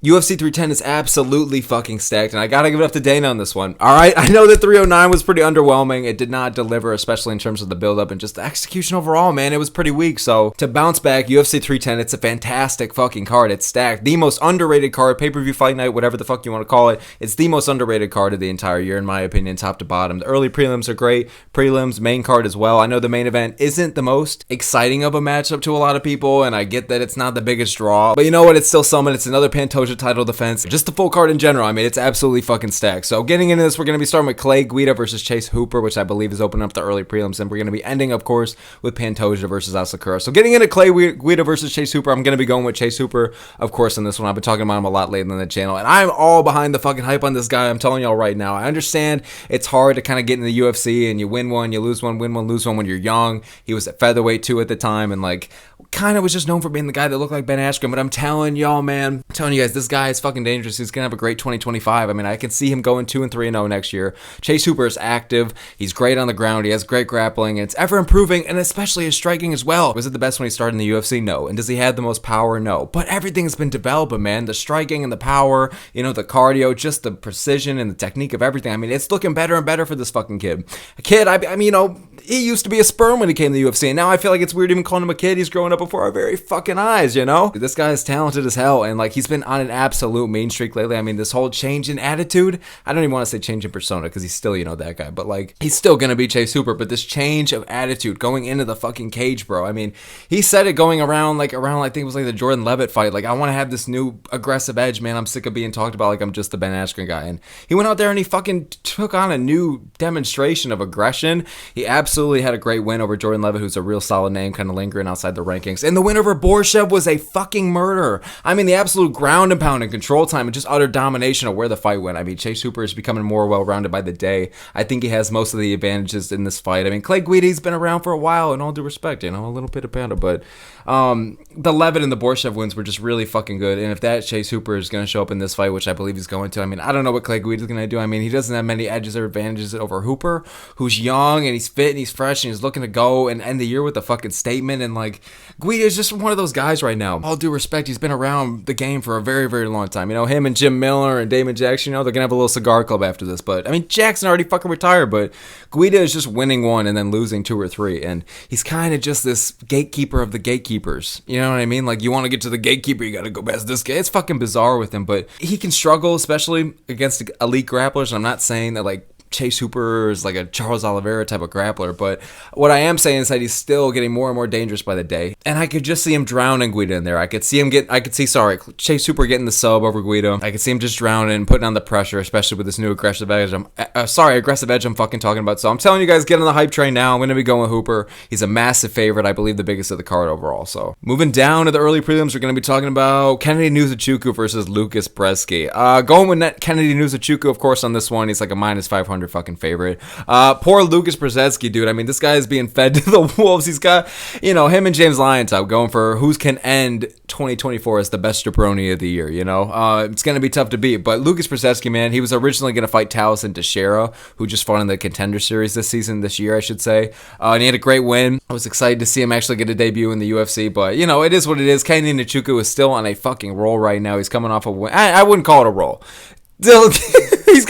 UFC 310 is absolutely fucking stacked, and I gotta give it up to Dana on this one. Alright, I know that 309 was pretty underwhelming. It did not deliver, especially in terms of the build-up and just the execution overall, man. It was pretty weak, so to bounce back, UFC 310, it's a fantastic fucking card. It's stacked. The most underrated card, pay-per-view fight night, whatever the fuck you want to call it. It's the most underrated card of the entire year, in my opinion, top to bottom. The early prelims are great. Prelims, main card as well. I know the main event isn't the most exciting of a matchup to a lot of people, and I get that it's not the biggest draw, but you know what? It's still something. It's another Pantoja title defense. Just the full card in general. I mean, it's absolutely fucking stacked. So getting into this, we're going to be starting with Clay Guida versus Chase Hooper, which I believe is opening up the early prelims, and we're going to be ending, of course, with Pantoja versus Asakura. So getting into Clay Guida versus Chase Hooper, I'm going to be going with Chase Hooper, of course, in this one. I've been talking about him a lot lately on the channel, and I'm all behind the fucking hype on this guy. I'm telling y'all right now. I understand it's hard to kind of get in the UFC, and you win one, you lose one, win one, lose one when you're young. He was at featherweight too at the time, and like kind of was just known for being the guy that looked like Ben Askren, but I'm telling y'all, man, I'm telling you guys, this guy is fucking dangerous. He's gonna have a great 2025. I mean, I can see him going 2-3-0 next year. Chase Hooper is active. He's great on the ground. He has great grappling, and it's ever improving, and especially his striking as well. Was it the best when he started in the UFC? No. And does he have the most power? No. But everything has been developing, man. The striking and the power, you know, the cardio, just the precision and the technique of everything. I mean, it's looking better and better for this fucking kid. A kid, I mean, you know, he used to be a sperm when he came to the UFC, and now I feel like it's weird even calling him a kid. He's growing up before our very fucking eyes, you know? This guy is talented as hell, and like he's been on an absolute mean streak lately. I mean, this whole change in attitude, I don't even want to say change in persona because he's still, you know, that guy, but like he's still gonna be Chase Hooper, but this change of attitude going into the fucking cage, bro. I mean, he said it going around I think it was like the Jordan Levitt fight, like I want to have this new aggressive edge, man. I'm sick of being talked about like I'm just the Ben Askren guy, and he went out there and he fucking took on a new demonstration of aggression. He absolutely had a great win over Jordan Levitt, who's a real solid name, kind of lingering outside the rankings, and the win over Borshev was a fucking murder. I mean, the absolute ground and pound and control time and just utter domination of where the fight went. I mean, Chase Hooper is becoming more well-rounded by the day. I think he has most of the advantages in this fight. I mean, Clay Guida's been around for a while, in all due respect, you know, a little bit of panda, but the Levitt and the Borshev wins were just really fucking good, and if that Chase Hooper is going to show up in this fight, which I believe he's going to, I mean, I don't know what Clay Guida's going to do. I mean, he doesn't have many edges or advantages over Hooper, who's young, and he's fit, and he's fresh, and he's looking to go and end the year with a fucking statement, and like, Guida is just one of those guys right now. All due respect, he's been around the game for a very, very long time. You know, him and Jim Miller and Damon Jackson, you know, they're going to have a little cigar club after this, but, I mean, Jackson already fucking retired, but Guida is just winning one and then losing two or three, and he's kind of just this gatekeeper of the gatekeepers. You know what I mean? Like, you want to get to the gatekeeper, you got to go past this guy. It's fucking bizarre with him, but he can struggle, especially against elite grapplers. I'm not saying that, like, Chase Hooper is like a Charles Oliveira type of grappler, but what I am saying is that he's still getting more and more dangerous by the day, and I could just see him drowning Guida in there. I could see Chase Hooper getting the sub over Guida. I could see him just drowning, putting on the pressure, especially with this new aggressive edge. Aggressive edge I'm fucking talking about. So I'm telling you guys, get on the hype train now. I'm going to be going with Hooper. He's a massive favorite. I believe the biggest of the card overall. So moving down to the early prelims, we're going to be talking about Kennedy Nzekzhuku versus Lucas Brezski. Going with Kennedy Nzekzhuku, of course, on this one. He's like a minus 500 fucking favorite. Poor Lucas Brzezinski, dude. I mean, this guy is being fed to the wolves. He's got, you know, him and James Lyons out going for who can end 2024 as the best jabroni of the year, you know? It's going to be tough to beat, but Lucas Brzezinski, man, he was originally going to fight Taliesin Teixeira, who just fought in the Contender Series this year, I should say, and he had a great win. I was excited to see him actually get a debut in the UFC, but, you know, it is what it is. Kennedy Nzekzhuku is still on a fucking roll right now. He's coming off a win. I wouldn't call it a roll. He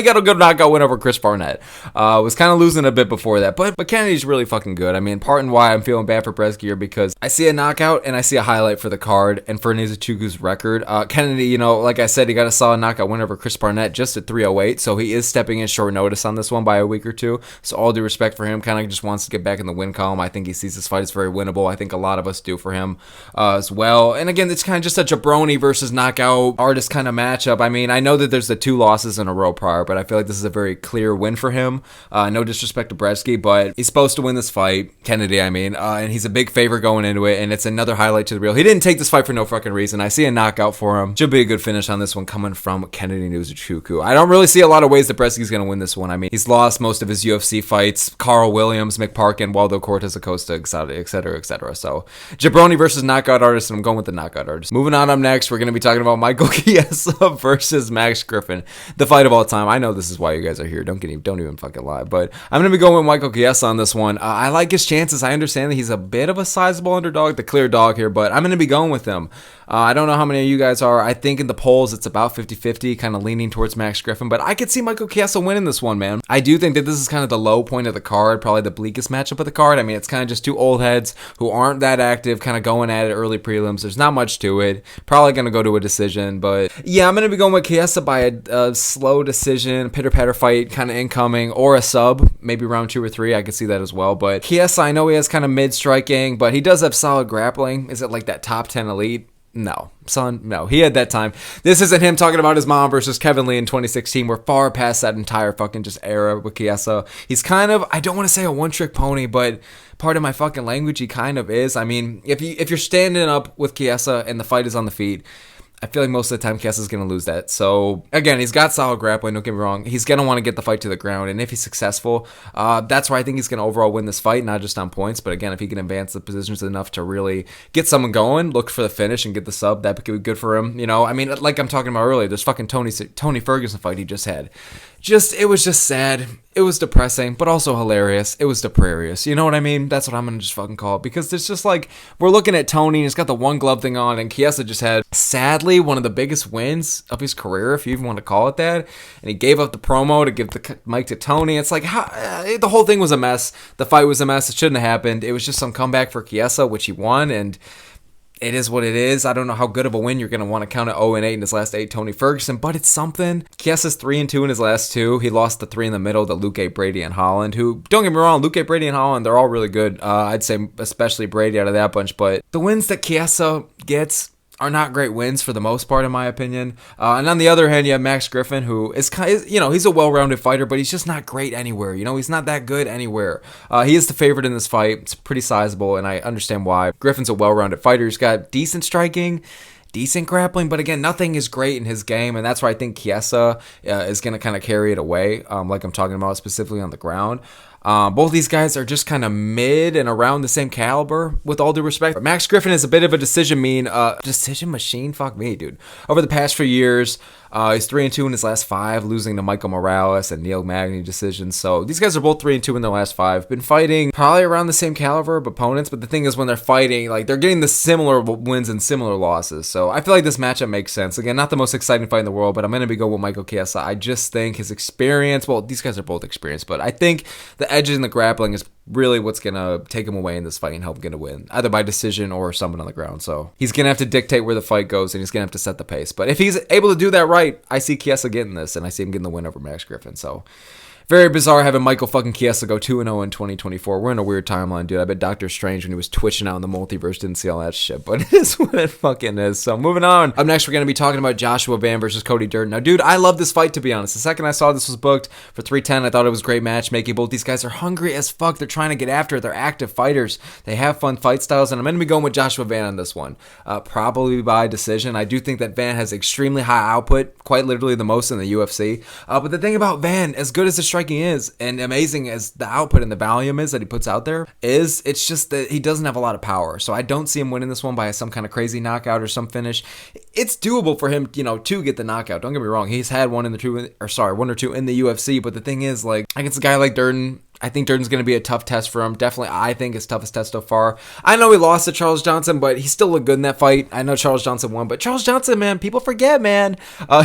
got a good knockout win over Chris Barnett. Was kind of losing a bit before that, but Kennedy's really fucking good. I mean, part and why I'm feeling bad for Brezski here because I see a knockout and I see a highlight for the card and for Nzekzhuku's record. Kennedy, you know, like I said, he got a solid knockout win over Chris Barnett just at 308, so he is stepping in short notice on this one by a week or two. So all due respect for him, kind of just wants to get back in the win column. I think he sees this fight as very winnable. I think a lot of us do for him as well. And again, it's kind of just a jabroni versus knockout artist kind of matchup. I mean, I know that there's the 2 losses in a row prior, but I feel like this is a very clear win for him. No disrespect to Brezski, but he's supposed to win this fight, Kennedy, I mean, and he's a big favor going into it, and it's another highlight to the reel. He didn't take this fight for no fucking reason. I see a knockout for him. Should be a good finish on this one coming from Kennedy Nzekzhuku. I don't really see a lot of ways that Brezski's going to win this one. I mean, he's lost most of his UFC fights. Carl Williams, McParkin, Waldo Cortez Acosta, etc., etc. So, jabroni versus knockout artist, and I'm going with the knockout artist. Moving on up next, we're going to be talking about Michael Chiesa versus Max Griffin. The fight of all time. I know this is why you guys are here. Don't even fucking lie. But I'm going to be going with Michael Chiesa on this one. I like his chances. I understand that he's a bit of a sizable underdog, the clear dog here, but I'm going to be going with him. I don't know how many of you guys are. I think in the polls it's about 50-50, kind of leaning towards Max Griffin, but I could see Michael Chiesa winning this one, man. I do think that this is kind of the low point of the card, probably the bleakest matchup of the card. I mean, it's kind of just two old heads who aren't that active, kind of going at it early prelims. There's not much to it. Probably going to go to a decision, but yeah, I'm going to be going with Chiesa by a slow decision, pitter-patter fight kind of incoming, or a sub, maybe round 2 or 3. I could see that as well, but Chiesa, I know he has kind of mid-striking, but he does have solid grappling. Is it like that top 10 elite? No, son, no. He had that time. This isn't him talking about his mom versus Kevin Lee in 2016. We're far past that entire fucking just era with Chiesa. He's kind of, I don't want to say a one-trick pony, but part of my fucking language, he kind of is. I mean, if you're standing up with Chiesa and the fight is on the feet, I feel like most of the time Chiesa's going to lose that. So, again, he's got solid grappling, don't get me wrong. He's going to want to get the fight to the ground, and if he's successful, that's why I think he's going to overall win this fight, not just on points, but again, if he can advance the positions enough to really get someone going, look for the finish and get the sub, that could be good for him. You know, I mean, like I'm talking about earlier, this fucking Tony Ferguson fight he just had. It was just sad. It was depressing, but also hilarious. It was deprarious. You know what I mean? That's what I'm going to just fucking call it. Because it's just like, we're looking at Tony, and he's got the one glove thing on, and Chiesa just had, sadly, one of the biggest wins of his career, if you even want to call it that. And he gave up the promo to give the mic to Tony. It's like, the whole thing was a mess. The fight was a mess. It shouldn't have happened. It was just some comeback for Chiesa, which he won, and it is what it is. I don't know how good of a win you're going to want to count at 0-8 in his last 8, Tony Ferguson, but it's something. Chiesa's 3-2 in his last 2. He lost the 3 in the middle to Luque, Brady, and Holland, who, don't get me wrong, Luque, Brady, and Holland, they're all really good. I'd say especially Brady out of that bunch, but the wins that Chiesa gets are not great wins for the most part, in my opinion. And on the other hand, you have Max Griffin, who is kind of, you know, he's a well-rounded fighter, but he's just not great anywhere. You know, he's not that good anywhere. He is the favorite in this fight. It's pretty sizable, and I understand why. Griffin's a well-rounded fighter. He's got decent striking, decent grappling, but again, nothing is great in his game, and that's why I think Chiesa is going to kind of carry it away, like I'm talking about specifically on the ground. Both these guys are just kind of mid and around the same caliber, with all due respect. Max Griffin is a bit of a decision machine. Fuck me, dude. Over the past few years, he's 3-2 in his last 5, losing to Michael Morales and Neil Magny decisions. So these guys are both 3-2 in their last 5. Been fighting probably around the same caliber of opponents, but the thing is, when they're fighting, like, they're getting the similar wins and similar losses. So I feel like this matchup makes sense. Again, not the most exciting fight in the world, but I'm going to be going with Michael Chiesa. I just think his experience, well, these guys are both experienced, but I think the edges in the grappling is really what's going to take him away in this fight and help him get a win, either by decision or someone on the ground. So he's going to have to dictate where the fight goes, and he's going to have to set the pace. But if he's able to do that right, I see Chiesa getting this, and I see him getting the win over Max Griffin. So very bizarre having Michael fucking Chiesa go 2-0 in 2024. We're in a weird timeline, dude. I bet Doctor Strange, when he was twitching out in the multiverse, didn't see all that shit, but it is what it fucking is. So moving on. Up next, we're going to be talking about Joshua Van versus Cody Durden. Now, dude, I love this fight, to be honest. The second I saw this was booked for 310, I thought it was great matchmaking. Both these guys are hungry as fuck. They're trying to get after it. They're active fighters. They have fun fight styles, and I'm going to be going with Joshua Van on this one. Probably by decision. I do think that Van has extremely high output, quite literally the most in the UFC. But the thing about Van, as good as the striking is, and amazing as the output and the volume is that he puts out there, it's just that he doesn't have a lot of power. So I don't see him winning this one by some kind of crazy knockout or some finish. It's doable for him, to get the knockout. Don't get me wrong. He's had one or two in the UFC, but the thing is, like, against a guy like Durden, I think Durden's going to be a tough test for him. Definitely, I think his toughest test so far. I know he lost to Charles Johnson, but he still looked good in that fight. I know Charles Johnson won, but Charles Johnson, man, people forget, man.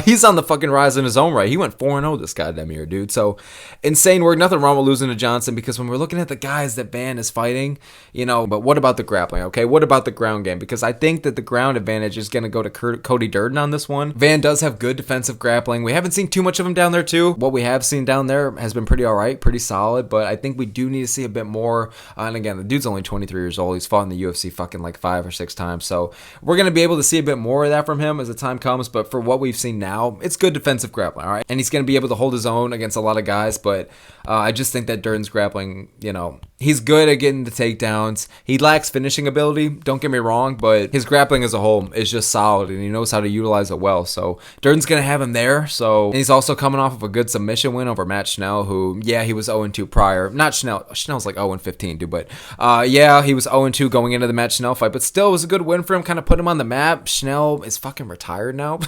He's on the fucking rise in his own right. He went 4-0 this goddamn year, dude. So, insane work. Nothing wrong with losing to Johnson, because when we're looking at the guys that Van is fighting, but what about the grappling, okay? What about the ground game? Because I think that the ground advantage is going to go to Cody Durden on this one. Van does have good defensive grappling. We haven't seen too much of him down there, too. What we have seen down there has been pretty all right, pretty solid, but I think we do need to see a bit more. And again, the dude's only 23 years old. He's fought in the UFC fucking like 5 or 6 times. So we're going to be able to see a bit more of that from him as the time comes. But for what we've seen now, it's good defensive grappling, all right? And he's going to be able to hold his own against a lot of guys. But I just think that Durden's grappling, he's good at getting the takedowns. He lacks finishing ability, don't get me wrong, but his grappling as a whole is just solid, and he knows how to utilize it well. So Durden's going to have him there. And he's also coming off of a good submission win over Matt Schnell, who, yeah, he was 0-2 prior. Not Schnell. Schnell's like 0-15, dude, but yeah, he was 0-2 going into the Matt Schnell fight, but still, it was a good win for him, kind of put him on the map. Schnell is fucking retired now.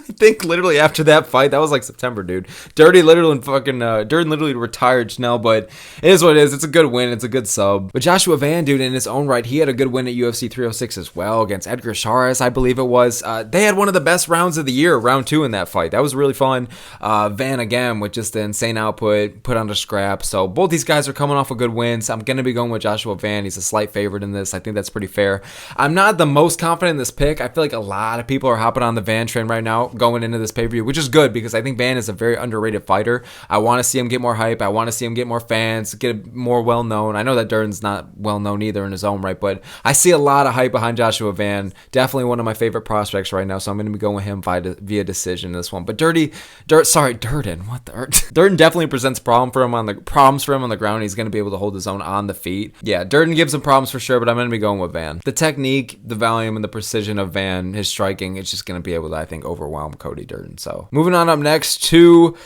I think literally after that fight, that was like September, dude. Durden literally retired Schnell, but it is what it is. It's a good win. It's a good sub. But Joshua Van, dude, in his own right, he had a good win at UFC 306 as well against Edgar Charas, I believe it was. They had one of the best rounds of the year, round 2 in that fight. That was really fun. Van, again, with just the insane output, put on a scrap. So both these guys are coming off of good wins. I'm going to be going with Joshua Van. He's a slight favorite in this. I think that's pretty fair. I'm not the most confident in this pick. I feel like a lot of people are hopping on the Van train right now going into this pay-per-view, which is good because I think Van is a very underrated fighter. I want to see him get more hype. I want to see him get more fans, get more well-known. I know that Durden's not well-known either in his own right, but I see a lot of hype behind Joshua Van. Definitely one of my favorite prospects right now, so I'm going to be going with him via decision in this one. But Durden. What the? Durden definitely presents problems for him on the ground. He's going to be able to hold his own on the feet. Yeah, Durden gives him problems for sure, but I'm going to be going with Van. The technique, the volume, and the precision of Van, his striking, it's just going to be able to, I think, overwhelm Cody Durden. So moving on up next to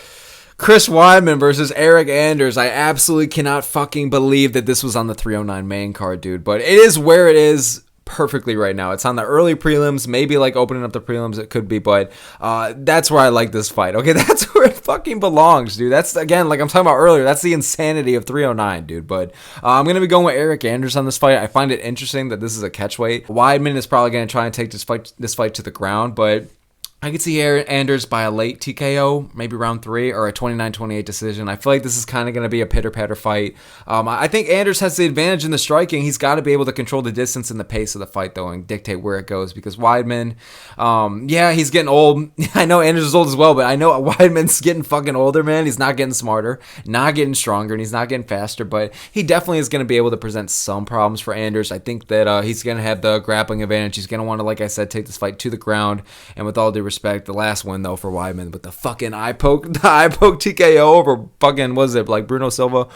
Chris Weidman versus Eryk Anders. I absolutely cannot fucking believe that this was on the 309 main card, dude. But it is where it is perfectly right now. It's on the early prelims, maybe like opening up the prelims, it could be, but that's where I like this fight. Okay, that's where it fucking belongs, dude. That's, again, like I'm talking about earlier, that's the insanity of 309, dude. But I'm going to be going with Eryk Anders on this fight. I find it interesting that this is a catchweight. Weidman is probably going to try and take this fight to the ground, but I could see Anders by a late TKO, maybe round 3, or a 29-28 decision. I feel like this is kind of going to be a pitter-patter fight. I think Anders has the advantage in the striking. He's got to be able to control the distance and the pace of the fight, though, and dictate where it goes. Because Weidman, yeah, he's getting old. I know Anders is old as well, but I know Weidman's getting fucking older, man. He's not getting smarter, not getting stronger, and he's not getting faster. But he definitely is going to be able to present some problems for Anders. I think that he's going to have the grappling advantage. He's going to want to, like I said, take this fight to the ground. And with all due respect, the last one though for Weidman with the fucking eye poke TKO over fucking, was it like Bruno Silva?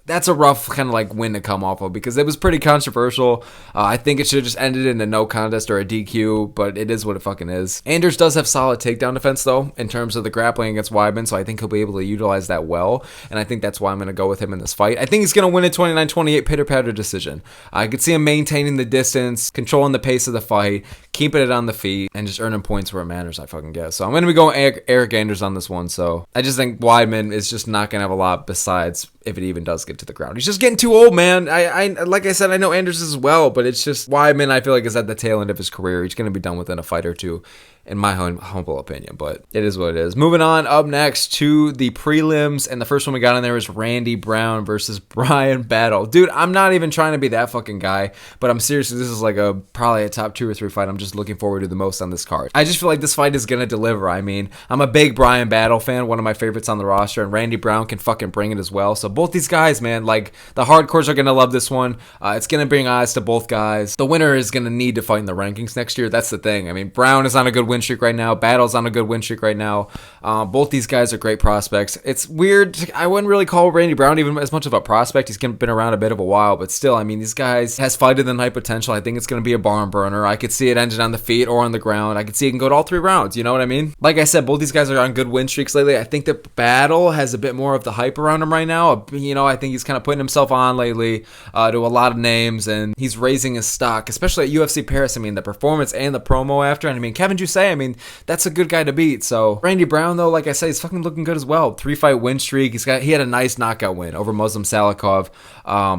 That's a rough kind of like win to come off of because it was pretty controversial. I think it should have just ended in a no contest or a DQ, but it is what it fucking is. Anders does have solid takedown defense though in terms of the grappling against Weidman, so I think he'll be able to utilize that well, and I think that's why I'm going to go with him in this fight. I think he's going to win a 29-28 pitter-patter decision. I could see him maintaining the distance, controlling the pace of the fight, keeping it on the feet, and just earning points where it matters, I fucking guess. So I'm going to be going Eryk Anders on this one, so I just think Weidman is just not going to have a lot besides if it even does get to the ground. He's just getting too old, man. I like I said, I know Anders as well, but it's just Weidman, I feel like, is at the tail end of his career. He's going to be done within a fight or two, in my humble opinion, but it is what it is. Moving on up next to the prelims, and the first one we got in there is Randy Brown versus Bryan battle. Dude, I'm not even trying to be that fucking guy, but I'm seriously, this is like probably a top 2 or 3 fight I'm just looking forward to the most on this card. I just feel like this fight is going to deliver. I mean, I'm a big Bryan battle fan, one of my favorites on the roster, and Randy Brown can fucking bring it as well. So both these guys, man, like the hardcores are going to love this one. It's going to bring eyes to both guys. The winner is going to need to fight in the rankings next year. That's the thing. I mean, Brown is on a good win streak right now. Battle's on a good win streak right now. Both these guys are great prospects. It's weird. I wouldn't really call Randy Brown even as much of a prospect. He's been around a bit of a while, but still, I mean, these guys has fighter than height potential. I think it's going to be a barn burner. I could see it ended on the feet or on the ground. I could see it can go to all 3 rounds. You know what I mean? Like I said, both these guys are on good win streaks lately. I think that Battle has a bit more of the hype around him right now. You know, I think he's kind of putting himself on lately to a lot of names, and he's raising his stock, especially at UFC Paris. I mean, the performance and the promo after, and I mean, Kevin Jusay, I mean, that's a good guy to beat. So Randy Brown, though, like I said, he's fucking looking good as well. 3-fight win streak. He had a nice knockout win over Muslim Salikov.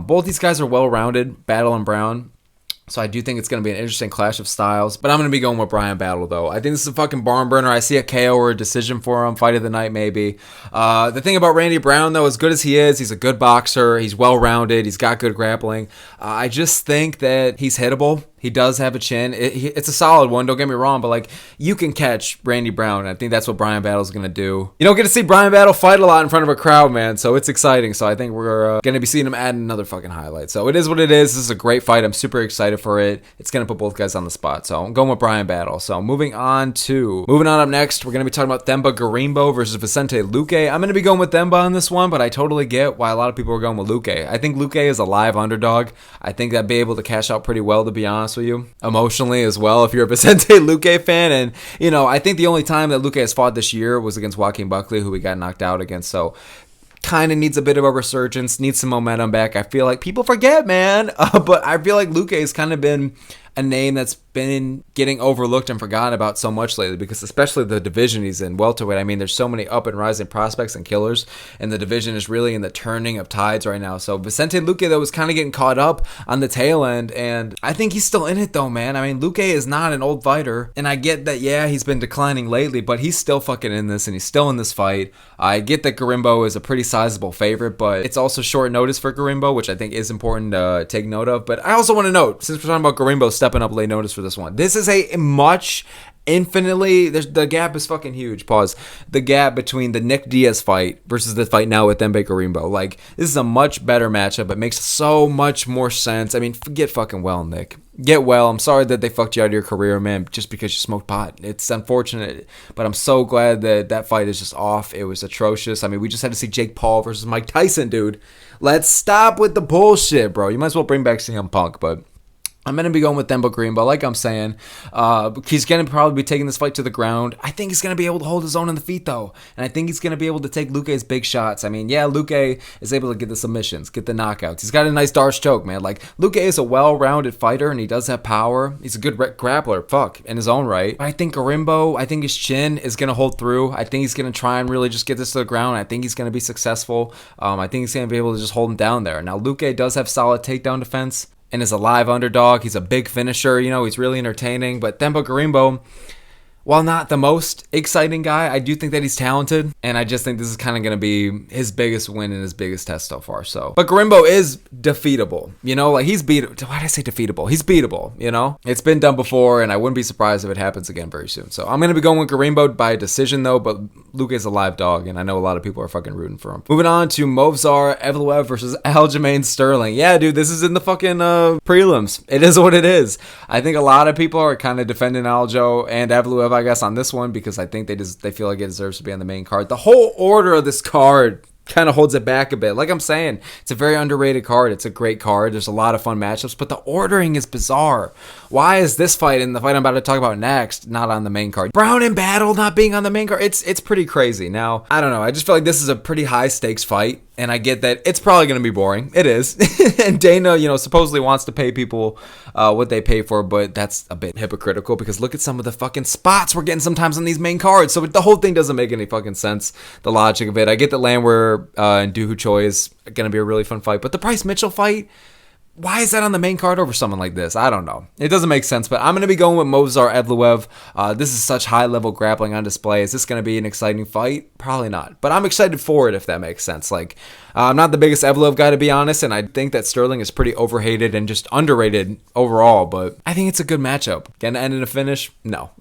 Both these guys are well-rounded, Battle and Brown. So I do think it's going to be an interesting clash of styles. But I'm going to be going with Bryan Battle, though. I think this is a fucking barn burner. I see a KO or a decision for him. Fight of the night, maybe. The thing about Randy Brown, though, as good as he is, he's a good boxer. He's well-rounded. He's got good grappling. I just think that he's hittable. He does have a chin. It's a solid one, don't get me wrong, but like you can catch Randy Brown. And I think that's what Bryan Battle's going to do. You don't get to see Bryan Battle fight a lot in front of a crowd, man, so it's exciting. So I think we're going to be seeing him add another fucking highlight. So it is what it is. This is a great fight. I'm super excited for it. It's going to put both guys on the spot. So I'm going with Bryan Battle. So moving on up next, we're going to be talking about Themba Gorimbo versus Vicente Luque. I'm going to be going with Themba on this one, but I totally get why a lot of people are going with Luque. I think Luque is a live underdog. I think that'd be able to cash out pretty well, to be honest with you. Emotionally as well, if you're a Vicente Luque fan. And, you know, I think the only time that Luque has fought this year was against Joaquin Buckley, who he got knocked out against. So kind of needs a bit of a resurgence, needs some momentum back. I feel like people forget, man. But I feel like Luque has kind of been a name that's been getting overlooked and forgotten about so much lately, because especially the division he's in, welterweight, I mean, there's so many up and rising prospects and killers, and the division is really in the turning of tides right now. So Vicente Luque, though, was kind of getting caught up on the tail end, and I think he's still in it, though, man. I mean, Luque is not an old fighter, and I get that, yeah, he's been declining lately, but he's still fucking in this, and he's still in this fight. I get that Gorimbo is a pretty sizable favorite, but it's also short notice for Gorimbo, which I think is important to take note of. But I also want to note, since we're talking about Gorimbo stepping up late notice for this one, this is a infinitely, the gap is fucking huge. Pause. The gap between the Nick Diaz fight versus the fight now with Themba Gorimbo. Like, this is a much better matchup. It makes so much more sense. I mean, get fucking well, Nick. Get well. I'm sorry that they fucked you out of your career, man, just because you smoked pot. It's unfortunate, but I'm so glad that that fight is just off. It was atrocious. I mean, we just had to see Jake Paul versus Mike Tyson, dude. Let's stop with the bullshit, bro. You might as well bring back CM Punk, but I'm going to be going with Themba Gorimbo, like I'm saying. He's going to probably be taking this fight to the ground. I think he's going to be able to hold his own on the feet, though. And I think he's going to be able to take Luque's big shots. I mean, yeah, Luque is able to get the submissions, get the knockouts. He's got a nice Darce choke, man. Like, Luque is a well-rounded fighter, and he does have power. He's a good grappler, in his own right. But I think Gorimbo, I think his chin is going to hold through. I think he's going to try and really just get this to the ground. I think he's going to be successful. I think he's going to be able to just hold him down there. Now, Luque does have solid takedown defense and is a live underdog. He's a big finisher, he's really entertaining. But Themba Gorimbo, while not the most exciting guy, I do think that he's talented, and I just think this is kind of going to be his biggest win and his biggest test so far. But Gorimbo is defeatable, like he's beatable. Why did I say defeatable? He's beatable, It's been done before, and I wouldn't be surprised if it happens again very soon. So I'm going to be going with Gorimbo by decision, though, but Luque is a live dog, and I know a lot of people are fucking rooting for him. Moving on to Movsar Evloev versus Aljamain Sterling. Yeah, dude, this is in the fucking prelims. It is what it is. I think a lot of people are kind of defending Aljo and Evloev, I guess, on this one, because I think they feel like it deserves to be on the main card. The whole order of this card kind of holds it back a bit. Like I'm saying, it's a very underrated card. It's a great card. There's a lot of fun matchups, but the ordering is bizarre. Why is this fight and the fight I'm about to talk about next not on the main card? Brown and Battle not being on the main card. It's pretty crazy. Now, I don't know. I just feel like this is a pretty high stakes fight, and I get that it's probably going to be boring. It is. And Dana, supposedly wants to pay people what they pay for, but that's a bit hypocritical, because look at some of the fucking spots we're getting sometimes on these main cards. So the whole thing doesn't make any fucking sense, the logic of it. I get that Landwehr and Dohoo Choi is going to be a really fun fight, but the Bryce Mitchell fight, why is that on the main card over someone like this? I don't know. It doesn't make sense, but I'm going to be going with Movsar Evloev. This is such high-level grappling on display. Is this going to be an exciting fight? Probably not, but I'm excited for it, if that makes sense. Like, I'm not the biggest Evloev guy, to be honest, and I think that Sterling is pretty overhated and just underrated overall, but I think it's a good matchup. Gonna end in a finish? No.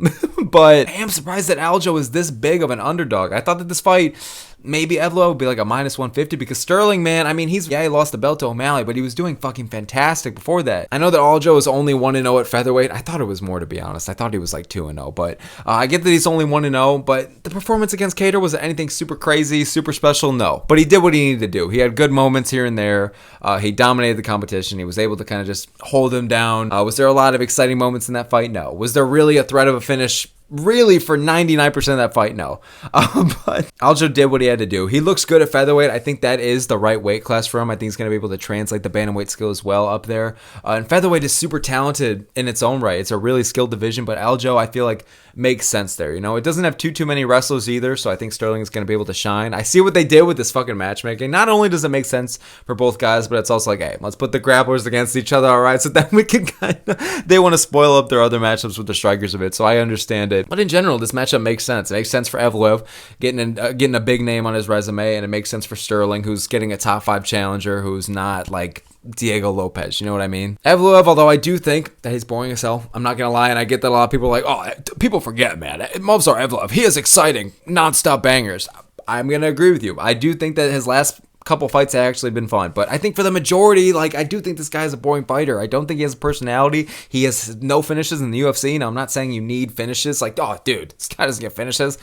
But I am surprised that Aljo is this big of an underdog. I thought that this fight, maybe Evloev would be like a minus 150, because Sterling, man, I mean, he lost the belt to O'Malley, but he was doing fucking fantastic before that. I know that Aljo is only 1-0 at featherweight. I thought it was more, to be honest. I thought he was like 2-0, but I get that he's only 1-0, but the performance against Cater, was it anything super crazy, super special? No. But he did what he needed to do. He had good moments here and there. He dominated the competition. He was able to kind of just hold him down. Was there a lot of exciting moments in that fight? No. Was there really a threat of a finish? Really, for 99% of that fight, no. But Aljo did what he had to do. He looks good at featherweight. I think that is the right weight class for him. I think he's going to be able to translate the bantamweight skill as well up there. And featherweight is super talented in its own right. It's a really skilled division, but Aljo, I feel like, makes sense there. It doesn't have too many wrestlers either, so I think Sterling is going to be able to shine. I see what they did with this fucking matchmaking. Not only does it make sense for both guys, but it's also like, hey, let's put the grapplers against each other, all right? So then we can kind of, they want to spoil up their other matchups with the strikers of it, so I understand it. But in general, this matchup makes sense. It makes sense for Evloev getting a big name on his resume, and it makes sense for Sterling, who's getting a top 5 challenger, who's not like Diego Lopez, you know what I mean? Evloev, although I do think that he's boring as hell, I'm not gonna lie, and I get that a lot of people are like, oh, people forget, man, Movsar Evloev, he is exciting, non-stop bangers. I'm gonna agree with you. I do think that his last couple fights have actually been fun, but I think for the majority, like, I do think this guy is a boring fighter. I don't think he has a personality. He has no finishes in the UFC. Now, I'm not saying you need finishes, like, oh, dude, this guy doesn't get finishes.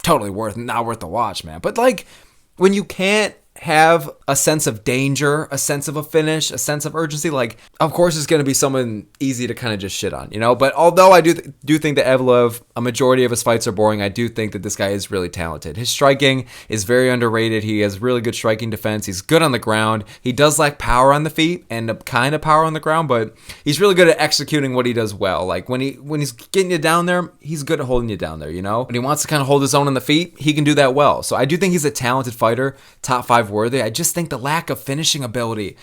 Totally not worth the watch, man. But like, when you can't have a sense of danger, a sense of a finish, a sense of urgency, like, of course it's going to be someone easy to kind of just shit on, you know? But although I do think that Evloev, a majority of his fights are boring, I do think that this guy is really talented. His striking is very underrated. He has really good striking defense. He's good on the ground. He does lack power on the feet and a kind of power on the ground, but he's really good at executing what he does well. Like, when he's getting you down there, he's good at holding you down there, you know? When he wants to kind of hold his own on the feet, he can do that well. So I do think he's a talented fighter, top 5 worthy. I just think the lack of finishing ability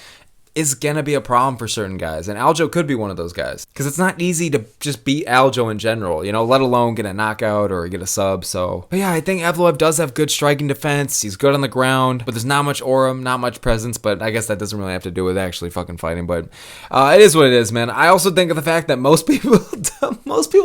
is gonna be a problem for certain guys, and Aljo could be one of those guys, because it's not easy to just beat Aljo in general, you know, let alone get a knockout or get a sub. So, but yeah, I think Evloev does have good striking defense. He's good on the ground, but there's not much aura, not much presence. But I guess that doesn't really have to do with actually fucking fighting. But it is what it is, man. I also think of the fact that most people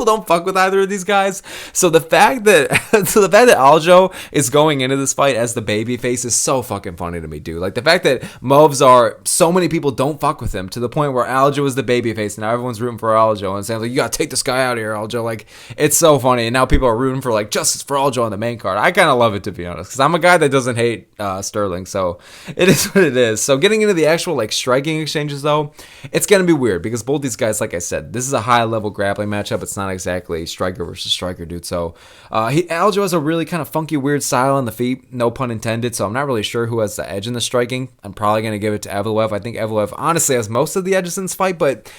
don't fuck with either of these guys. So the fact that Aljo is going into this fight as the baby face is so fucking funny to me, dude. Like, the fact that Movsar, so many people don't fuck with him, to the point where Aljo is the babyface and now everyone's rooting for Aljo and saying, like, you gotta take this guy out of here, Aljo. Like, it's so funny. And now people are rooting for, like, justice for Aljo on the main card. I kind of love it, to be honest, because I'm a guy that doesn't hate Sterling. So it is what it is. So getting into the actual, like, striking exchanges, though, it's gonna be weird, because both these guys, like I said, this is a high level grappling matchup. It's not exactly striker versus striker, dude. So Aljo has a really kind of funky, weird style on the feet, no pun intended. So I'm not really sure who has the edge in the striking. I'm probably gonna give it to Evloev. I think Evloev honestly has most of the edges in this fight, but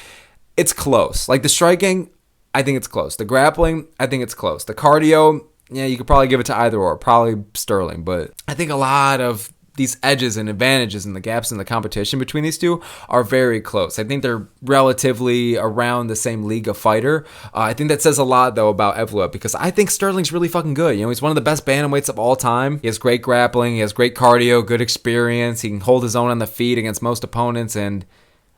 it's close. Like, the striking, I think it's close. The grappling, I think it's close. The cardio, yeah, you could probably give it to either or, probably Sterling. But I think a lot of these edges and advantages and the gaps in the competition between these two are very close. I think they're relatively around the same league of fighter. I think that says a lot, though, about Evloev, because I think Sterling's really fucking good. You know, he's one of the best bantamweights of all time. He has great grappling. He has great cardio, good experience. He can hold his own on the feet against most opponents, and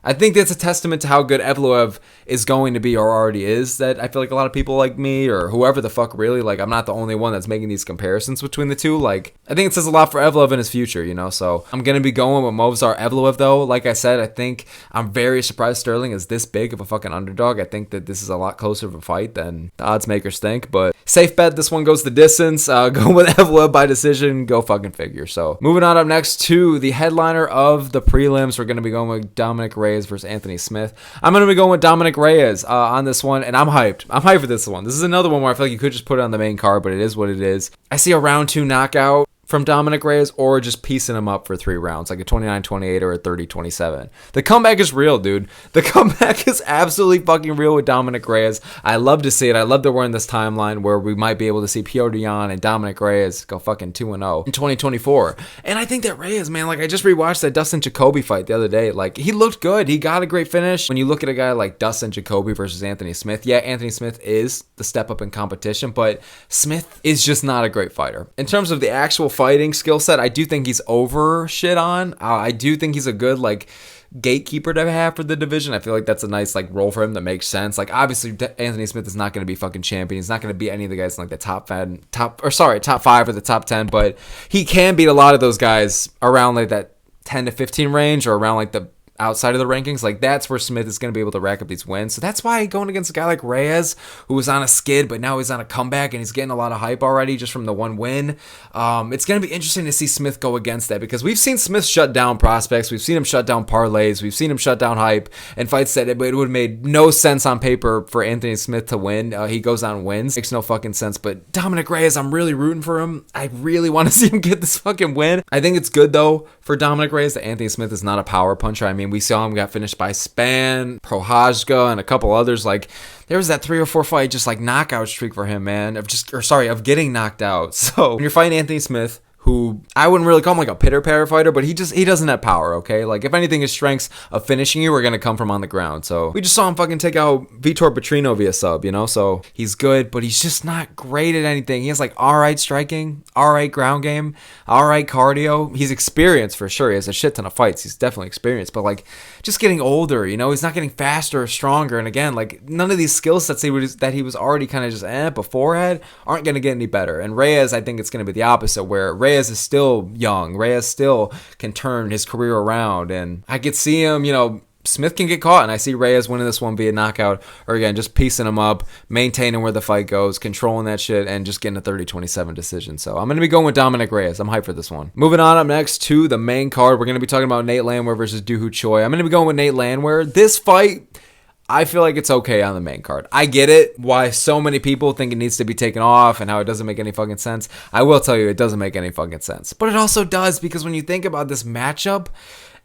I think that's a testament to how good Evloev is going to be, or already is, that I feel like a lot of people like me, or whoever the fuck really, like, I'm not the only one that's making these comparisons between the two. Like, I think it says a lot for Evloev in his future, you know? So I'm going to be going with Movsar Evloev, though. Like I said, I think I'm very surprised Sterling is this big of a fucking underdog. I think that this is a lot closer of a fight than the odds makers think, but safe bet, this one goes the distance. Go with Evloev by decision. Go fucking figure. So moving on up next to the headliner of the prelims, we're going to be going with Dominick Reyes versus Anthony Smith. I'm going to be going with Dominick Reyes on this one, and I'm hyped. I'm hyped for this one. This is another one where I feel like you could just put it on the main card, but it is what it is. I see a round 2 knockout from Dominick Reyes, or just piecing him up for 3 rounds, like a 29-28 or a 30-27. The comeback is real, dude. The comeback is absolutely fucking real with Dominick Reyes. I love to see it. I love that we're in this timeline where we might be able to see Petr Yan and Dominick Reyes go fucking 2-0 in 2024. And I think that Reyes, man, like, I just rewatched that Dustin Jacoby fight the other day. Like, he looked good. He got a great finish. When you look at a guy like Dustin Jacoby versus Anthony Smith, yeah, Anthony Smith is the step up in competition, but Smith is just not a great fighter. In terms of the actual fighting skill set, I do think he's over shit on. I do think he's a good, like, gatekeeper to have for the division. I feel like that's a nice, like, role for him that makes sense. Like, obviously Anthony Smith is not going to be fucking champion. He's not going to beat any of the guys in, like, the top 5 or the top 10, but he can beat a lot of those guys around, like, that 10 to 15 range, or around, like, the outside of the rankings. Like, that's where Smith is going to be able to rack up these wins. So that's why going against a guy like Reyes, who was on a skid, but now he's on a comeback and he's getting a lot of hype already just from the one win. It's going to be interesting to see Smith go against that, because we've seen Smith shut down prospects. We've seen him shut down parlays. We've seen him shut down hype and fights that it would have made no sense on paper for Anthony Smith to win. He goes on and wins. Makes no fucking sense. But Dominick Reyes, I'm really rooting for him. I really want to see him get this fucking win. I think it's good, though, for Dominick Reyes that Anthony Smith is not a power puncher. I mean, we saw him got finished by Span, Prohajka, and a couple others. Like, there was that 3 or 4 fight just, like, knockout streak for him, man, of getting knocked out. So when you're fighting Anthony Smith, who I wouldn't really call him like a pitter-patter fighter, but he doesn't have power, okay? Like, if anything, his strengths of finishing you are going to come from on the ground. So we just saw him fucking take out Vitor Petrino via sub, you know? So he's good, but he's just not great at anything. He has, like, all right striking, all right ground game, all right cardio. He's experienced for sure. He has a shit ton of fights. He's definitely experienced, but, like, just getting older, you know? He's not getting faster or stronger. And again, like, none of these skill sets that he was already kind of just before had aren't going to get any better. And Reyes, I think it's going to be the opposite, where Reyes is still young. Reyes still can turn his career around, and I could see him, you know, Smith can get caught, and I see Reyes winning this one via knockout, or again, just piecing him up, maintaining where the fight goes, controlling that shit, and just getting a 30-27 decision. So I'm going to be going with Dominick Reyes. I'm hyped for this one. Moving on up next to the main card, we're going to be talking about Nate Landwehr versus Dohoo Choi. I'm going to be going with Nate Landwehr. This fight, I feel like it's okay on the main card. I get it, why so many people think it needs to be taken off and how it doesn't make any fucking sense. I will tell you, it doesn't make any fucking sense. But it also does, because when you think about this matchup,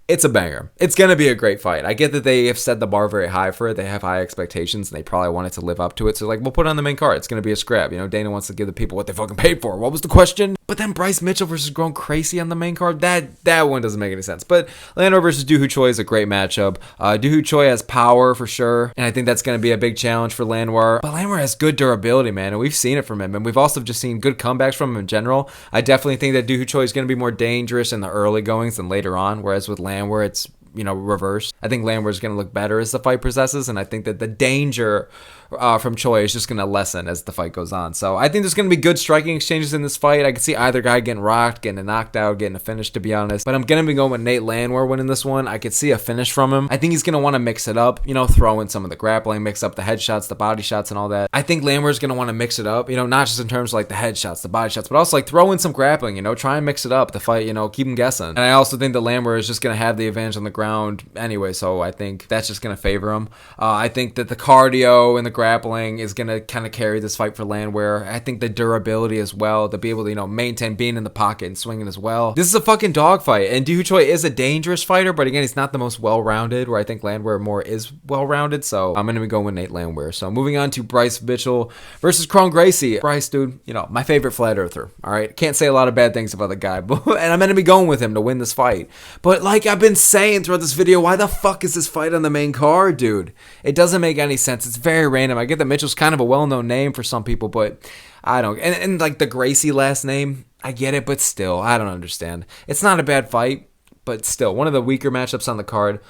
it's a banger. It's going to be a great fight. I get that they have set the bar very high for it. They have high expectations, and they probably want it to live up to it. So, like, we'll put it on the main card. It's going to be a scrap. You know, Dana wants to give the people what they fucking paid for. What was the question? But then Bryce Mitchell versus Gracie on the main card, that one doesn't make any sense. But Landwehr versus Dohoo Choi is a great matchup. Dohoo Choi has power for sure, and I think that's going to be a big challenge for Landwehr. But Landwehr has good durability, man, and we've seen it from him. And we've also just seen good comebacks from him in general. I definitely think that Dohoo Choi is going to be more dangerous in the early goings than later on, whereas with Landwehr, it's, you know, reverse. I think Landwehr is going to look better as the fight progresses, and I think that the danger from Choi is just going to lessen as the fight goes on. So I think there's going to be good striking exchanges in this fight. I could see either guy getting rocked, getting a knocked out, getting a finish, to be honest. But I'm going to be going with Nate Landwehr winning this one. I could see a finish from him. I think he's going to want to mix it up, you know, throw in some of the grappling, mix up the headshots, the body shots, and all that. I think Landwehr's going to want to mix it up, you know, not just in terms of like the headshots, the body shots, but also like throw in some grappling, you know, try and mix it up, the fight, you know, keep him guessing. And I also think that Landwehr is just going to have the advantage on the ground anyway, so I think that's just going to favor him. I think that the cardio and the grappling is going to kind of carry this fight for Landwehr. I think the durability as well, to be able to, you know, maintain being in the pocket and swinging as well. This is a fucking dogfight, and Dohoo Choi is a dangerous fighter, but again, he's not the most well-rounded, where I think Landwehr more is well-rounded, so I'm going to be going with Nate Landwehr. So moving on to Bryce Mitchell versus Kron Gracie. Bryce, dude, you know, my favorite flat earther, all right? Can't say a lot of bad things about the guy, and I'm going to be going with him to win this fight. But like I've been saying throughout this video, why the fuck is this fight on the main card, dude? It doesn't make any sense. It's very random. I get that Mitchell's kind of a well-known name for some people, but I don't. And like the Gracie last name, I get it, but still, I don't understand. It's not a bad fight, but still, one of the weaker matchups on the card.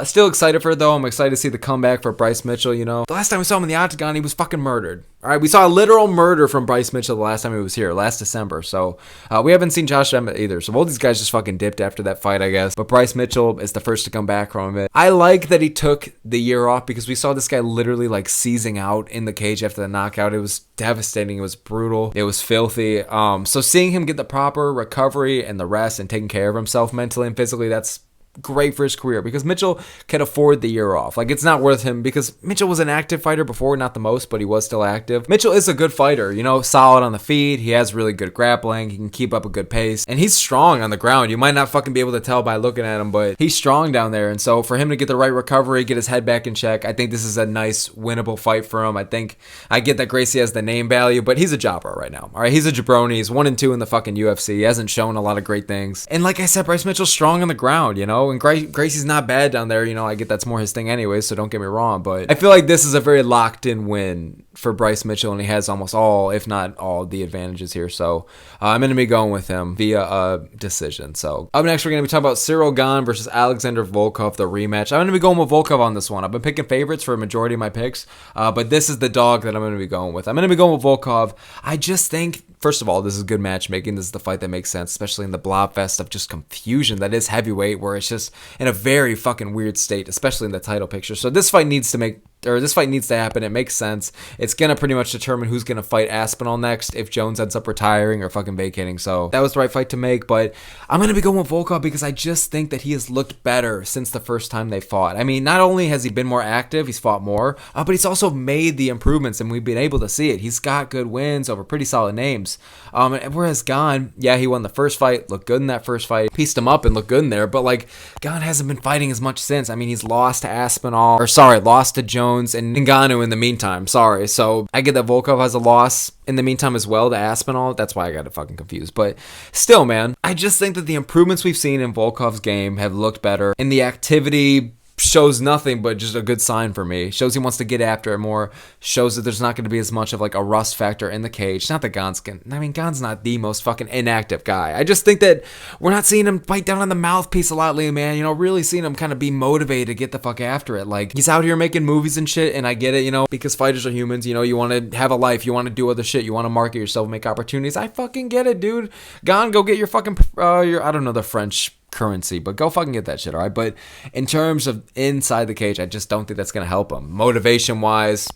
Still excited for it, though. I'm excited to see the comeback for Bryce Mitchell, you know. The last time we saw him in the octagon, he was fucking murdered. All right, we saw a literal murder from Bryce Mitchell the last time he was here, last December. So we haven't seen Josh Emmett either. So both these guys just fucking dipped after that fight, I guess. But Bryce Mitchell is the first to come back from it. I like that he took the year off, because we saw this guy literally like seizing out in the cage after the knockout. It was devastating. It was brutal. It was filthy. So seeing him get the proper recovery and the rest and taking care of himself mentally and physically, that's great for his career, because Mitchell can afford the year off. Like, it's not worth him, because Mitchell was an active fighter before, not the most, but he was still active. Mitchell is a good fighter, you know, solid on the feet. He has really good grappling. He can keep up a good pace, and he's strong on the ground. You might not fucking be able to tell by looking at him, but he's strong down there. And so for him to get the right recovery, get his head back in check, I think this is a nice winnable fight for him. I think I get that Gracie has the name value, but he's a jobber right now. All right, he's a jabroni. He's 1-2 in the fucking UFC. He hasn't shown a lot of great things. And like I said, Bryce Mitchell's strong on the ground, you know, and Gracie's not bad down there. You know, I get that's more his thing anyway, so don't get me wrong, but I feel like this is a very locked in win for Bryce Mitchell, and he has almost all, if not all, the advantages here. So I'm going to be going with him via a decision. So up next, we're going to be talking about Ciryl Gane versus Alexander Volkov, the rematch. I'm going to be going with Volkov on this one. I've been picking favorites for a majority of my picks, but this is the dog that I'm going to be going with. I'm going to be going with Volkov. I just think, first of all, this is good matchmaking. This is the fight that makes sense, especially in the blobfest of just confusion that is heavyweight, where it's just in a very fucking weird state, especially in the title picture. So this fight needs to happen. It makes sense. It's gonna pretty much determine who's gonna fight Aspinall next, if Jones ends up retiring or fucking vacating. So that was the right fight to make, but I'm gonna be going with Volkov because I just think that he has looked better since the first time they fought. I mean, not only has he been more active, he's fought more, but he's also made the improvements, and we've been able to see it. He's got good wins over pretty solid names. Whereas Gane, yeah, he won the first fight, looked good in that first fight, pieced him up and looked good in there, but like, Gane hasn't been fighting as much since. I mean, he's lost to Jones and Ngannou in the meantime. So I get that Volkov has a loss in the meantime as well to Aspinall. That's why I got it fucking confused. But still, man, I just think that the improvements we've seen in Volkov's game have looked better, and the activity shows nothing but just a good sign for me. Shows he wants to get after it more. Shows that there's not going to be as much of like a rust factor in the cage. Not that Gane's not the most fucking inactive guy. I just think that we're not seeing him bite down on the mouthpiece a lot lately, man. You know, really seeing him kind of be motivated to get the fuck after it. Like, he's out here making movies and shit, and I get it, you know, because fighters are humans. You know, you want to have a life. You want to do other shit. You want to market yourself, make opportunities. I fucking get it, dude. Gane, go get your fucking, I don't know the French currency, but go fucking get that shit, all right? But in terms of inside the cage, I just don't think that's going to help him. Motivation-wise,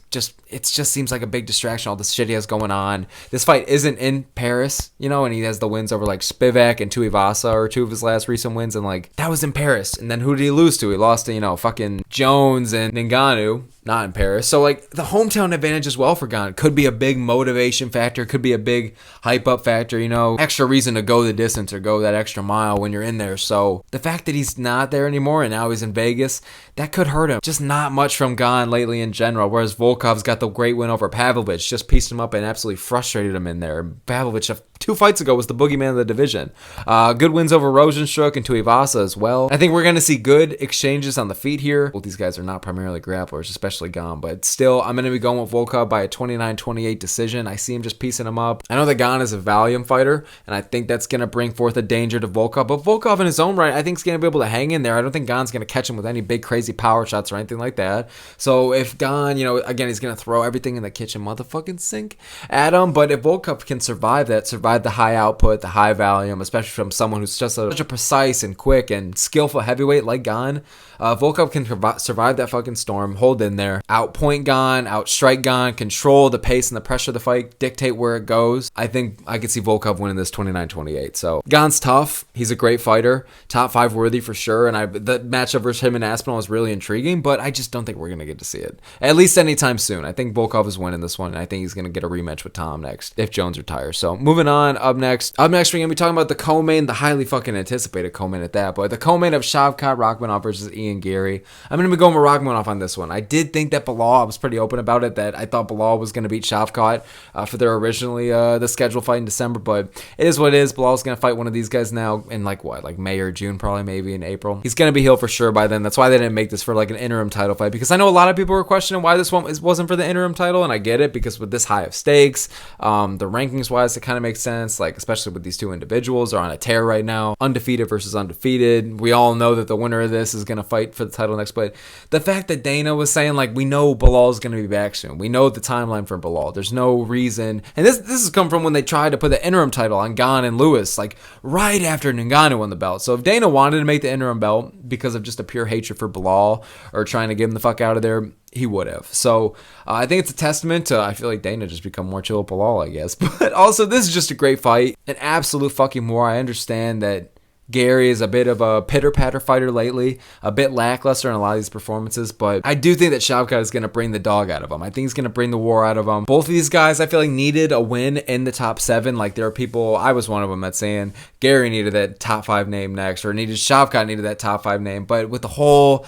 it just seems like a big distraction, all the shit he has going on. This fight isn't in Paris, you know, and he has the wins over, like, Spivak and Tuivasa are two of his last recent wins, and, like, that was in Paris. And then who did he lose to? He lost to, you know, fucking Jones and Ngannou. Not in Paris. So, like, the hometown advantage as well for Gane could be a big motivation factor, could be a big hype-up factor, you know, extra reason to go the distance or go that extra mile when you're in there. So, the fact that he's not there anymore and now he's in Vegas, that could hurt him. Just not much from Gane lately in general, whereas Volkov's got the great win over Pavlovich, just pieced him up and absolutely frustrated him in there. Pavlovich, 2 fights ago, was the boogeyman of the division. Good wins over Rosenstruck and Tuivasa as well. I think we're going to see good exchanges on the feet here. Both these guys are not primarily grapplers, especially Gane, but still, I'm going to be going with Volkov by a 29-28 decision. I see him just piecing him up. I know that Gane is a Valium fighter, and I think that's going to bring forth a danger to Volkov, but Volkov in his own right, I think is going to be able to hang in there. I don't think Gane's going to catch him with any big crazy power shots or anything like that. So if Gane, you know, again, he's going to throw everything in the kitchen motherfucking sink at him, but if Volkov can survive that, survive the high output, the high Valium, especially from someone who's just such a precise and quick and skillful heavyweight like Gane, Volkov can survive that fucking storm, hold in there, outpoint Gane, outstrike Gane, control the pace and the pressure of the fight, dictate where it goes. I think I could see Volkov winning this 29-28. So Gane's tough. He's a great fighter, top 5 worthy for sure. And the matchup versus him and Aspinall is really intriguing, but I just don't think we're gonna get to see it at least anytime soon. I think Volkov is winning this one, and I think he's gonna get a rematch with Tom next if Jones retires. So moving on, up next we're gonna be talking about the co-main, the highly fucking anticipated co-main at that, but the co-main of Shavkat Rakhmonov versus Ian Garry. I'm gonna be going with Rakhmonov on this one. I did think that Bilal, I was pretty open about it, that I thought Bilal was going to beat Shavkat for their originally the scheduled fight in December, but it is what it is. Bilal's going to fight one of these guys now in like May or June, probably maybe in April. He's going to be healed for sure by then. That's why they didn't make this for like an interim title fight, because I know a lot of people were questioning why this one wasn't for the interim title, and I get it, because with this high of stakes, the rankings wise, it kind of makes sense, like especially with these two individuals are on a tear right now, undefeated versus undefeated. We all know that the winner of this is going to fight for the title next, but the fact that Dana was saying, like, we know Bilal's going to be back soon. We know the timeline for Bilal. There's no reason. And this has come from when they tried to put the interim title on Gane and Lewis, like, right after Ngannou won the belt. So if Dana wanted to make the interim belt because of just a pure hatred for Bilal or trying to get him the fuck out of there, he would have. So I think it's a testament to, I feel like Dana just become more chill with Bilal, I guess. But also, this is just a great fight. An absolute fucking war. I understand that Garry is a bit of a pitter-patter fighter lately, a bit lackluster in a lot of these performances, but I do think that Shavkat is going to bring the dog out of him. I think he's going to bring the war out of him. Both of these guys, I feel like, needed a win in the top 7. Like, there are people, I was one of them, that's saying Garry needed that top 5 name next, or Shavkat needed that top 5 name. But with the whole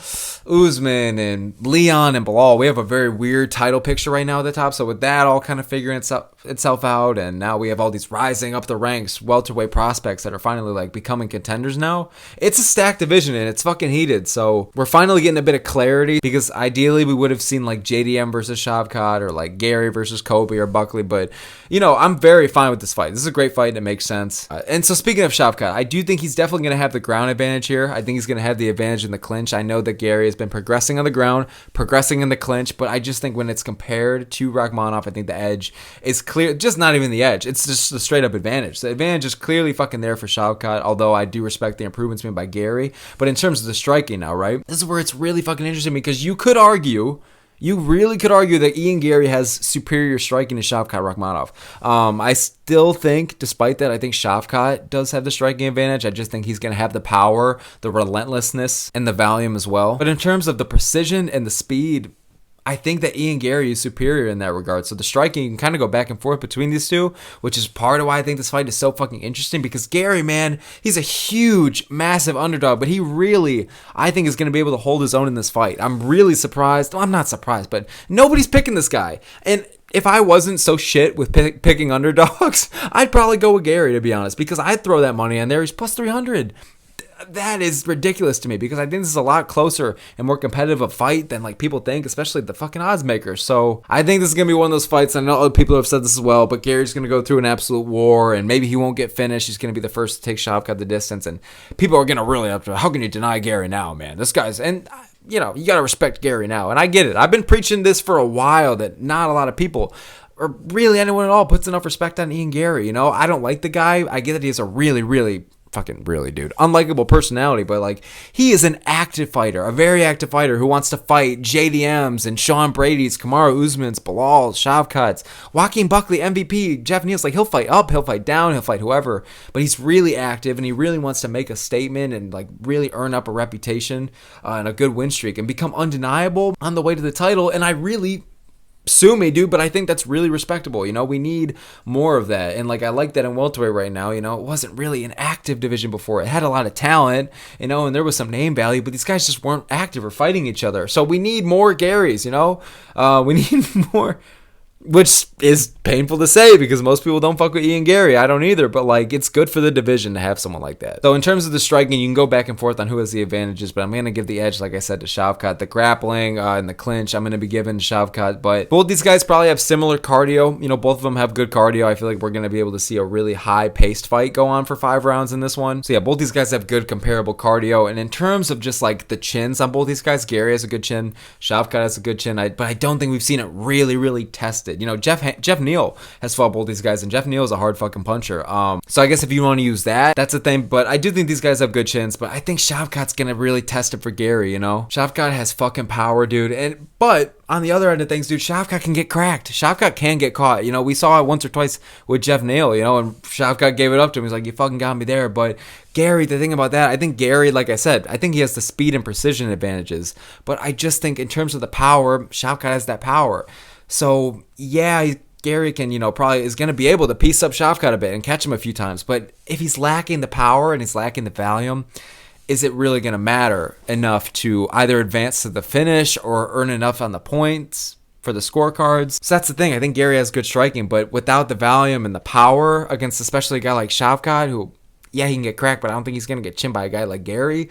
Usman and Leon and Bilal, we have a very weird title picture right now at the top. So with that all kind of figuring itself out, and now we have all these rising up the ranks welterweight prospects that are finally like becoming contenders now. It's a stacked division and it's fucking heated. So we're finally getting a bit of clarity, because ideally we would have seen like JDM versus Shavkat or like Garry versus Kobe or Buckley. But, you know, I'm very fine with this fight. This is a great fight and it makes sense. And so speaking of Shavkat, I do think he's definitely going to have the ground advantage here. I think he's going to have the advantage in the clinch. I know that Garry has been progressing on the ground, progressing in the clinch, but I just think when it's compared to Rakhmonov, I think the edge is clear. Just not even the edge. It's just a straight up advantage. The advantage is clearly fucking there for Shavkat, although I do respect the improvements made by Garry. But in terms of the striking now, right? This is where it's really fucking interesting, because you really could argue that Ian Garry has superior striking to Shavkat Rakhmonov. I still think, despite that, I think Shavkat does have the striking advantage. I just think he's going to have the power, the relentlessness, and the volume as well. But in terms of the precision and the speed, I think that Ian Garry is superior in that regard. So the striking, you can kind of go back and forth between these two, which is part of why I think this fight is so fucking interesting, because Garry, man, he's a huge, massive underdog, but he really, I think, is going to be able to hold his own in this fight. I'm really surprised. Well, I'm not surprised, but nobody's picking this guy. And if I wasn't so shit with picking underdogs, I'd probably go with Garry, to be honest, because I'd throw that money on there. He's plus 300. That is ridiculous to me, because I think this is a lot closer and more competitive a fight than like people think, especially the fucking odds makers. So I think this is going to be one of those fights. I know other people have said this as well, but Garry's going to go through an absolute war, and maybe he won't get finished. He's going to be the first to take Shavkat the distance, and people are going to really up to, how can you deny Garry now, man? This guy's, and you know, you got to respect Garry now. And I get it. I've been preaching this for a while, that not a lot of people, or really anyone at all, puts enough respect on Ian Garry. You know, I don't like the guy. I get that he has a really, really fucking really, dude, unlikable personality, but like he is an active fighter, a very active fighter who wants to fight JDMs and Sean Brady's, Kamaru Usman's, Bilal, Shavkat's, Joaquin Buckley, MVP, Jeff Neal's. Like he'll fight up, he'll fight down, he'll fight whoever, but he's really active and he really wants to make a statement and like really earn up a reputation and a good win streak and become undeniable on the way to the title. And I really sue me, dude, but I think that's really respectable. You know, we need more of that. And like I like that in welterweight right now. You know, it wasn't really an active division before. It had a lot of talent, you know, and there was some name value, but these guys just weren't active or fighting each other. So we need more Garys, you know. We need more, which is painful to say because most people don't fuck with Ian Gary. I don't either, but like it's good for the division to have someone like that. So in terms of the striking, you can go back and forth on who has the advantages, but I'm going to give the edge, like I said, to Shavkat. The grappling and the clinch, I'm going to be giving Shavkat, but both these guys probably have similar cardio. You know, both of them have good cardio. I feel like we're going to be able to see a really high-paced fight go on for 5 rounds in this one. So yeah, both these guys have good comparable cardio, and in terms of just like the chins on both these guys, Gary has a good chin, Shavkat has a good chin, but I don't think we've seen it really tested. You know, Jeff Neal has fought both these guys, and Jeff Neal is a hard fucking puncher. So I guess if you want to use that, that's a thing. But I do think these guys have good chins. But I think Shavkat's gonna really test it for Gary. You know, Shavkat has fucking power, dude. But on the other end of things, dude, Shavkat can get cracked. Shavkat can get caught. You know, we saw it once or twice with Jeff Neal. You know, and Shavkat gave it up to him. He's like, "You fucking got me there." But Gary, the thing about that, I think Gary, like I said, I think he has the speed and precision advantages. But I just think in terms of the power, Shavkat has that power. So yeah, Gary can, you know, probably is going to be able to piece up Shavkat a bit and catch him a few times. But if he's lacking the power and he's lacking the volume, is it really going to matter enough to either advance to the finish or earn enough on the points for the scorecards? So that's the thing. I think Gary has good striking, but without the volume and the power against especially a guy like Shavkat, who, yeah, he can get cracked, but I don't think he's going to get chinned by a guy like Gary.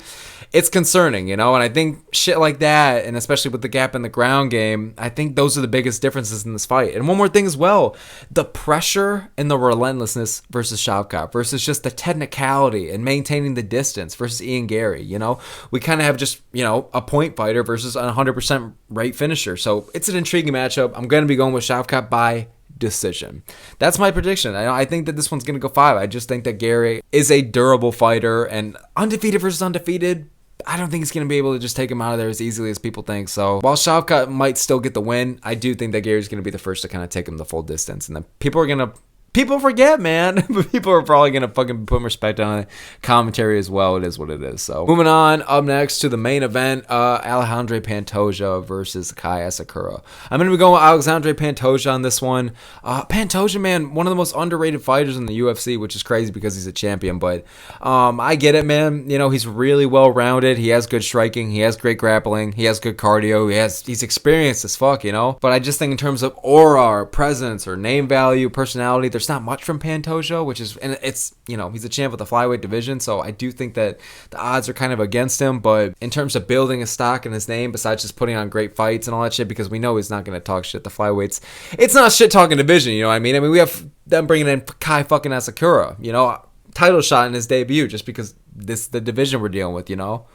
It's concerning, you know, and I think shit like that, and especially with the gap in the ground game, I think those are the biggest differences in this fight. And one more thing as well, the pressure and the relentlessness versus Shavkat versus just the technicality and maintaining the distance versus Ian Gary, you know. We kind of have just, you know, a point fighter versus a 100% rate finisher. So it's an intriguing matchup. I'm going to be going with Shavkat by decision. That's my prediction. I think that this one's going to go 5. I just think that Gary is a durable fighter, and undefeated versus undefeated, I don't think he's going to be able to just take him out of there as easily as people think. So while Shavkat might still get the win, I do think that Gary's going to be the first to kind of take him the full distance, and then people forget, man. People are probably going to fucking put respect on it. Commentary as well. It is what it is. So moving on, up next to the main event, Alexandre Pantoja versus Kai Asakura. I'm going to be going with Alexandre Pantoja on this one. Pantoja, man, one of the most underrated fighters in the UFC, which is crazy because he's a champion. But I get it, man. You know, he's really well-rounded. He has good striking. He has great grappling. He has good cardio. He's experienced as fuck, you know. But I just think in terms of aura or presence or name value, personality, there's not much from Pantoja, which is, and it's, you know, he's a champ of the flyweight division, so I do think that the odds are kind of against him. But in terms of building a stock in his name, besides just putting on great fights and all that shit, because we know he's not going to talk shit, the flyweights, it's not shit talking division, you know what I mean? I mean, we have them bringing in Kai fucking Asakura, you know, title shot in his debut, just because this is the division we're dealing with, you know.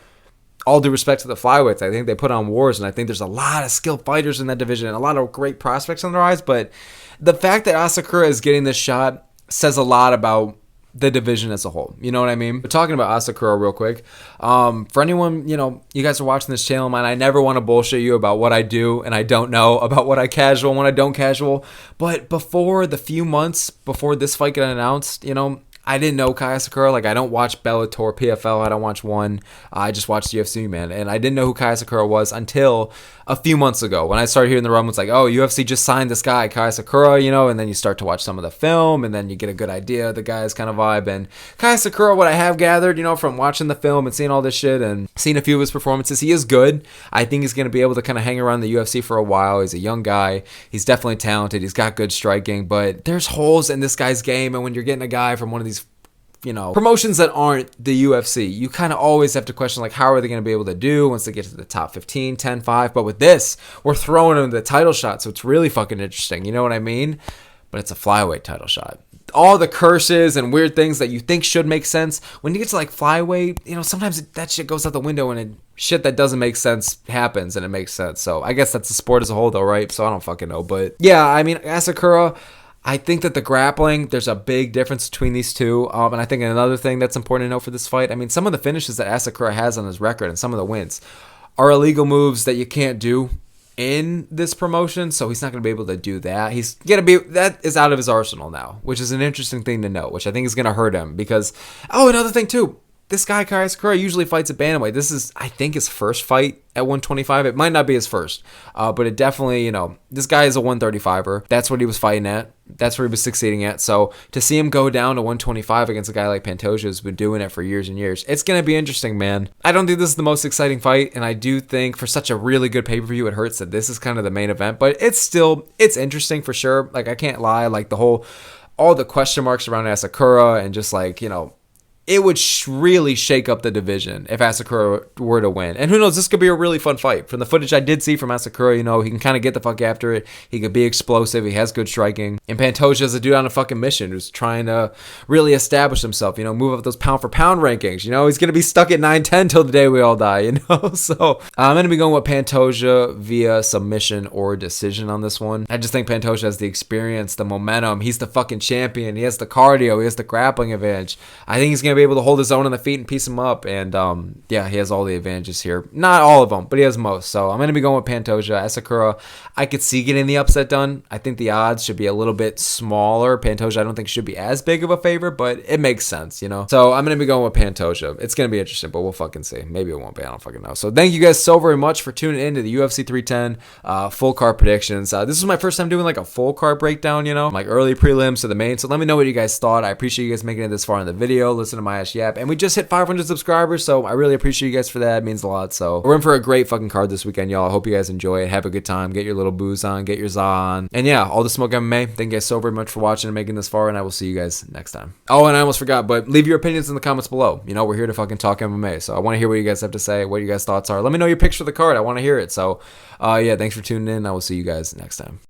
All due respect to the flyweights, I think they put on wars, and I think there's a lot of skilled fighters in that division and a lot of great prospects on their eyes. But the fact that Asakura is getting this shot says a lot about the division as a whole. You know what I mean? But talking about Asakura real quick, for anyone, you know, you guys are watching this channel, man, I never want to bullshit you about what I do and I don't know, about what I casual and what I don't casual. But before the few months before this fight got announced, you know, I didn't know Kai Asakura. Like, I don't watch Bellator, PFL. I don't watch one. I just watch UFC, man. And I didn't know who Kai Asakura was until a few months ago when I started hearing the rumors like, oh, UFC just signed this guy, Kai Asakura, you know, and then you start to watch some of the film and then you get a good idea of the guy's kind of vibe. And Kai Asakura, what I have gathered, you know, from watching the film and seeing all this shit and seeing a few of his performances, he is good. I think he's going to be able to kind of hang around the UFC for a while. He's a young guy. He's definitely talented. He's got good striking, but there's holes in this guy's game. And when you're getting a guy from one of these, you know, promotions that aren't the UFC, you kind of always have to question, like, how are they going to be able to do once they get to the top 15, 10, 5? But with this, we're throwing them the title shot, so it's really fucking interesting. You know what I mean? But it's a flyweight title shot. All the curses and weird things that you think should make sense, when you get to, like, flyweight, you know, sometimes that shit goes out the window and shit that doesn't make sense happens and it makes sense. So I guess that's the sport as a whole, though, right? So I don't fucking know. But yeah, I mean, Asakura, I think that the grappling, there's a big difference between these two. And I think another thing that's important to note for this fight, I mean, some of the finishes that Asakura has on his record and some of the wins are illegal moves that you can't do in this promotion, so he's not going to be able to do that. He's going to be, that is out of his arsenal now, which is an interesting thing to note, which I think is going to hurt him because, another thing too, this guy, Kai Asakura, usually fights at bantamweight. This is, I think, his first fight at 125. It might not be his first, but it definitely, this guy is a 135er. That's what he was fighting at. That's where he was succeeding at. So to see him go down to 125 against a guy like Pantoja who's been doing it for years and years, it's going to be interesting, man. I don't think this is the most exciting fight, and I do think for such a really good pay-per-view, it hurts that this is kind of the main event, but it's interesting for sure. Like, I can't lie, like all the question marks around Asakura and just like, it would really shake up the division if Asakura were to win. And who knows, this could be a really fun fight. From the footage I did see from Asakura, he can kind of get the fuck after it. He could be explosive. He has good striking. And Pantoja is a dude on a fucking mission who's trying to really establish himself, move up those pound for pound rankings. He's going to be stuck at 9-10 till the day we all die, So I'm going to be going with Pantoja via submission or decision on this one. I just think Pantoja has the experience, the momentum. He's the fucking champion. He has the cardio. He has the grappling advantage. I think he's going to be able to hold his own on the feet and piece him up, and he has all the advantages here. Not all of them, but he has most. So I'm going to be going with Pantoja. Asakura, I could see getting the upset done. I think the odds should be a little bit smaller. Pantoja, I don't think should be as big of a favorite, but it makes sense, So I'm going to be going with Pantoja. It's going to be interesting, but we'll fucking see. Maybe it won't be. I don't fucking know. So thank you guys so very much for tuning in to the UFC 310 full card predictions. This is my first time doing like a full card breakdown, like early prelims to the main. So let me know what you guys thought. I appreciate you guys making it this far in the video. Listen to my ass yap. And we just hit 500 subscribers, so I really appreciate you guys for that. It means a lot. So we're in for a great fucking card this weekend, y'all. I hope you guys enjoy it. Have a good time. Get your little booze on. Get your za on. And yeah, all the smoke MMA. Thank you guys so very much for watching and making this far, and I will see you guys next time. Oh, and I almost forgot, but leave your opinions in the comments below. We're here to fucking talk MMA, so I want to hear what you guys have to say, what you guys' thoughts are. Let me know your picks for the card. I want to hear it. So, thanks for tuning in. I will see you guys next time.